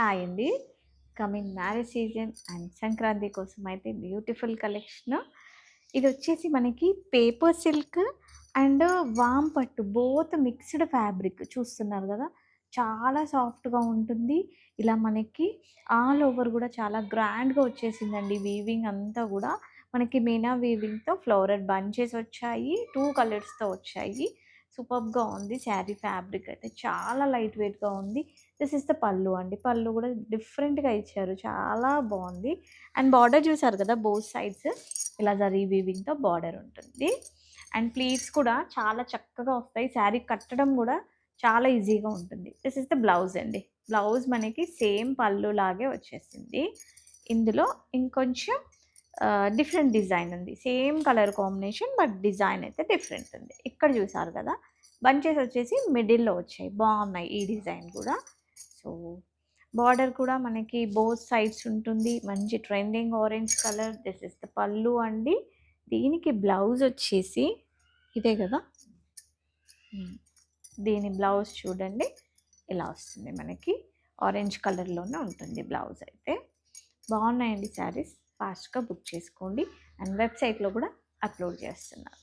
Hi అండి. Coming marriage season and Sankranti కోసం అయితే బ్యూటిఫుల్ కలెక్షన్. ఇదొచ్చేసి మనకి పేపర్ సిల్క్ అండ్ వామ్ పట్టు బోత్ మిక్స్డ్ ఫ్యాబ్రిక్ చూస్తున్నారు గదా! చాలా సాఫ్ట్‌గా ఉంటుంది. ఇలా మనకి ఆల్ ఓవర్ గూడా చాలా గ్రాండ్‌గా వచ్చేసిందండి వీవింగ్ అంతా గూడా. మనకి మీనా వీవింగ్‌తో ఫ్లోరల్ బంచెస్ వచ్చాయి. 2 కలర్స్‌తో వచ్చాయి. సూపర్బ్‌గా ఉంది. శారీ ఫ్యాబ్రిక్ అయితే చాలా లైట్ వెయిట్‌గా ఉంది. దిస్ ఇస్ ద పల్లు అండి. పల్లు గూడా డిఫరెంట్‌గా ఇచ్చారు. చాలా బావుంది. అండ్ బార్డర్ చూసారు కదా! బోత్ సైడ్స్ ఇలా జరీ వీవింగ్‌తో బార్డర్ ఉంటుంది. అండ్ ప్లీట్స్ కూడా చాలా చక్కగా వస్తాయి. శారీ కట్టడం గూడా చాలా ఈజీగా ఉంటుంది. దిస్ ఇస్ ద బ్లౌజ్ అండి. బ్లౌజ్ మనకి సేమ్ పల్లు లాగే వచ్చేసింది. ఇందులో ఇంకొంచెం డిఫరెంట్ డిజైన్ ఉంది. Same colour combination but design అయితే డిఫరెంట్ ఉంది. ఇక్కడ చూసారు కదా! బంచెస్ వచ్చేసి మిడిల్‌లో వచ్చాయి. బావున్నాయి ఈ డిజైన్ గూడా. సో, బార్డర్ కూడా మనకి బోత్ సైడ్స్ ఉంటుంది. మంచి trending orange colour. This is the పల్లు అండి. దీనికి బ్లౌజ్ వచ్చేసి ఇదే గదా! హ్మ్. దీని బ్లౌజ్ చూడండి. ఇలా వస్తుంది మనకి. ఆరెంజ్ కలర్‌లోనే ఉంటుంది బ్లౌజ్ అయితే. బావున్నాయండి శారీస్. ఫాస్ట్‌గా బుక్ చేసుకోండి. అండ్ వెబ్‌సైట్‌లో కూడా అప్‌లోడ్ చేస్తున్నాను.